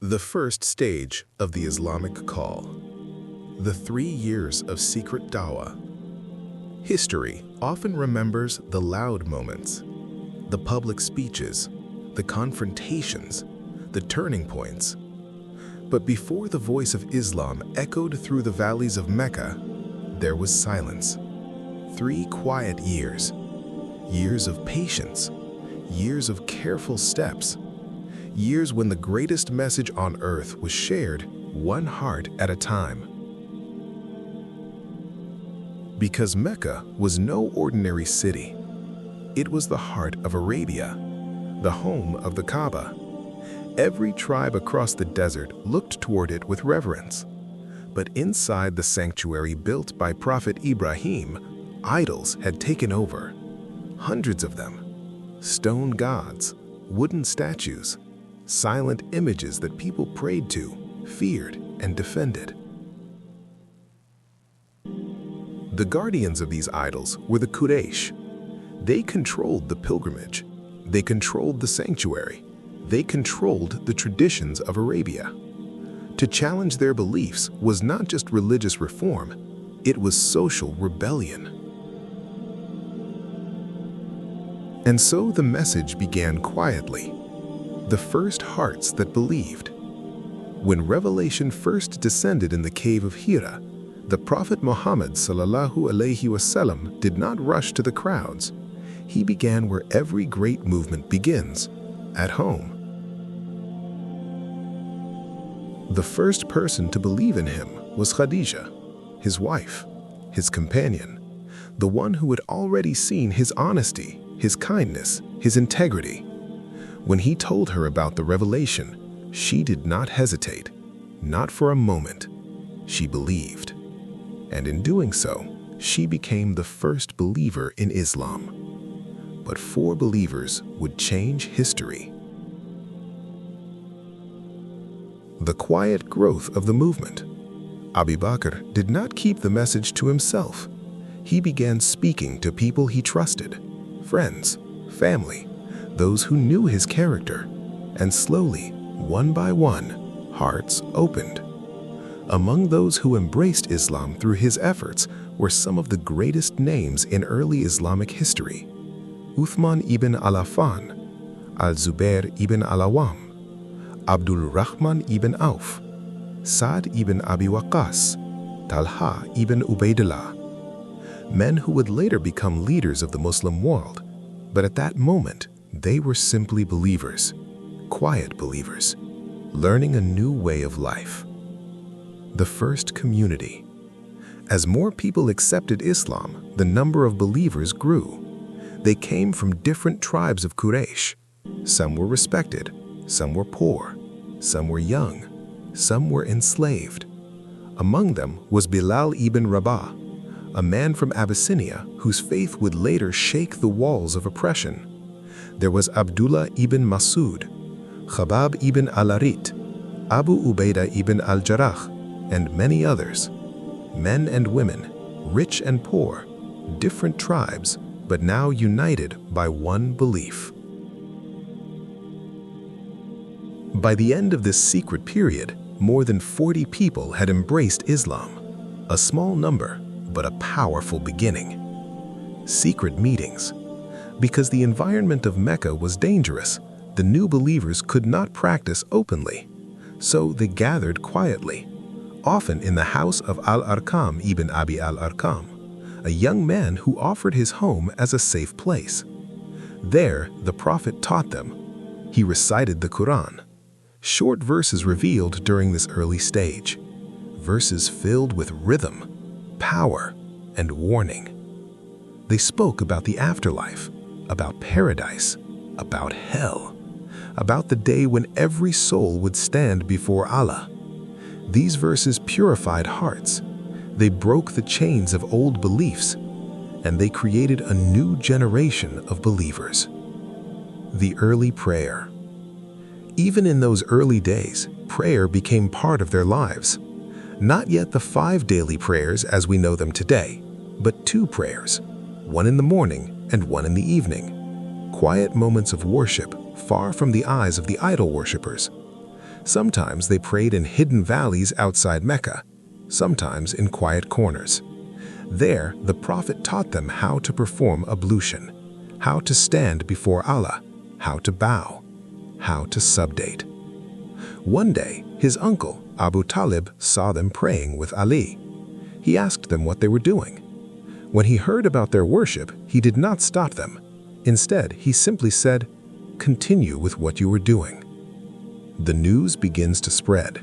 The first stage of the Islamic call. The 3 years of secret dawah. History often remembers the loud moments, the public speeches, the confrontations, the turning points. But before the voice of Islam echoed through the valleys of Mecca, there was silence. 3 quiet years. Years of patience. Years of careful steps. Years when the greatest message on earth was shared one heart at a time. Because Mecca was no ordinary city. It was the heart of Arabia, the home of the Kaaba. Every tribe across the desert looked toward it with reverence. But inside the sanctuary built by Prophet Ibrahim, idols had taken over. Hundreds of them. Stone gods, wooden statues, silent images that people prayed to, feared, and defended. The guardians of these idols were the Quraysh. They controlled the pilgrimage. They controlled the sanctuary. They controlled the traditions of Arabia. To challenge their beliefs was not just religious reform, it was social rebellion. And so the message began quietly. The first hearts that believed. When revelation first descended in the cave of Hira, the Prophet Muhammad ﷺ did not rush to the crowds. He began where every great movement begins, at home. The first person to believe in him was Khadija, his wife, his companion, the one who had already seen his honesty, his kindness, his integrity. When he told her about the revelation, she did not hesitate, not for a moment. She believed. And in doing so, she became the first believer in Islam. But 4 believers would change history. The quiet growth of the movement. Abu Bakr did not keep the message to himself. He began speaking to people he trusted, friends, family, those who knew his character, and slowly, one by one, hearts opened. Among those who embraced Islam through his efforts were some of the greatest names in early Islamic history: Uthman ibn al-Affan, al-Zubair ibn al-Awwam, Abdul Rahman ibn Auf, Sa'd ibn Abi Waqqas, Talha ibn Ubaidullah. Men who would later become leaders of the Muslim world, but at that moment, they were simply believers, quiet believers, learning a new way of life. The first community. As more people accepted Islam, the number of believers grew. They came from different tribes of Quraysh. Some were respected, some were poor, some were young, some were enslaved. Among them was Bilal ibn Rabah, a man from Abyssinia whose faith would later shake the walls of oppression. There was Abdullah ibn Masud, Khabab ibn al-Arit, Abu Ubaidah ibn al-Jarrah, and many others. Men and women, rich and poor, different tribes, but now united by one belief. By the end of this secret period, more than 40 people had embraced Islam. A small number, but a powerful beginning. Secret meetings. Because the environment of Mecca was dangerous, the new believers could not practice openly. So they gathered quietly, often in the house of Al-Arqam ibn Abi al-Arqam, a young man who offered his home as a safe place. There, the Prophet taught them. He recited the Quran. Short verses revealed during this early stage. Verses filled with rhythm, power, and warning. They spoke about the afterlife, about paradise, about hell, about the day when every soul would stand before Allah. These verses purified hearts. They broke the chains of old beliefs, and they created a new generation of believers. The early prayer. Even in those early days, prayer became part of their lives. Not yet the 5 daily prayers as we know them today, but 2 prayers, one in the morning and one in the evening. Quiet moments of worship far from the eyes of the idol worshippers. Sometimes they prayed in hidden valleys outside Mecca, sometimes in quiet corners. There, the Prophet taught them how to perform ablution, how to stand before Allah, how to bow, how to subdate. One day, his uncle, Abu Talib, saw them praying with Ali. He asked them what they were doing. When he heard about their worship, he did not stop them. Instead, he simply said, "Continue with what you were doing." The news begins to spread.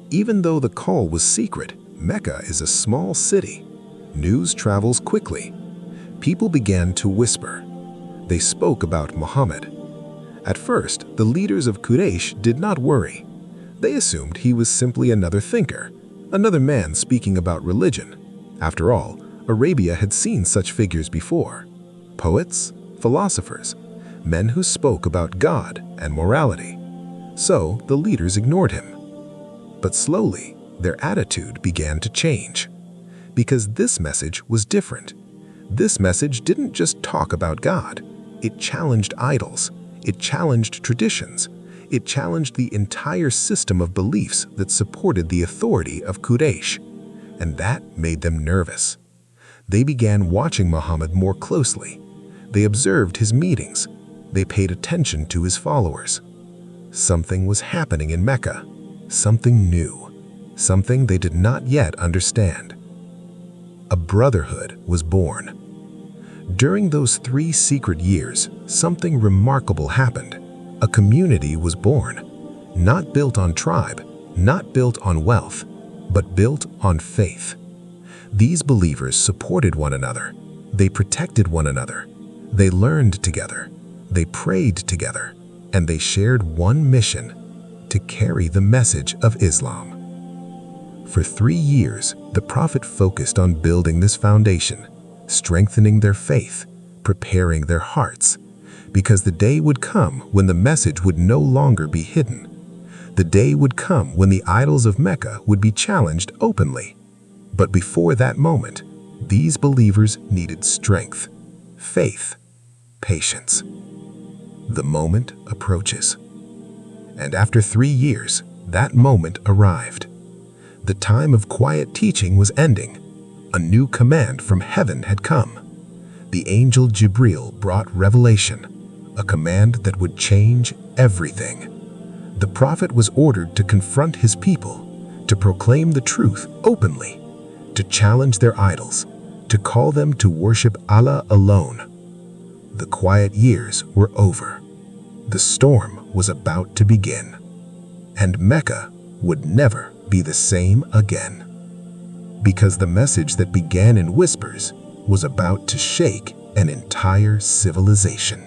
Even though the call was secret, Mecca is a small city. News travels quickly. People began to whisper. They spoke about Muhammad. At first, the leaders of Quraysh did not worry. They assumed he was simply another thinker, another man speaking about religion. After all, Arabia had seen such figures before. Poets, philosophers, men who spoke about God and morality. So the leaders ignored him. But slowly, their attitude began to change. Because this message was different. This message didn't just talk about God. It challenged idols. It challenged traditions. It challenged the entire system of beliefs that supported the authority of Quraysh. And that made them nervous. They began watching Muhammad more closely. They observed his meetings. They paid attention to his followers. Something was happening in Mecca. Something new. Something they did not yet understand. A brotherhood was born. During those 3 secret years, something remarkable happened. A community was born, not built on tribe, not built on wealth, but built on faith. These believers supported one another. They protected one another. They learned together. They prayed together. And they shared one mission: to carry the message of Islam. For 3 years, the Prophet focused on building this foundation, strengthening their faith, preparing their hearts, because the day would come when the message would no longer be hidden. The day would come when the idols of Mecca would be challenged openly. But before that moment, these believers needed strength, faith, patience. The moment approaches. And after 3 years, that moment arrived. The time of quiet teaching was ending. A new command from heaven had come. The angel Jibril brought revelation, a command that would change everything. The Prophet was ordered to confront his people, to proclaim the truth openly, to challenge their idols, to call them to worship Allah alone. The quiet years were over. The storm was about to begin, and Mecca would never be the same again. Because the message that began in whispers was about to shake an entire civilization.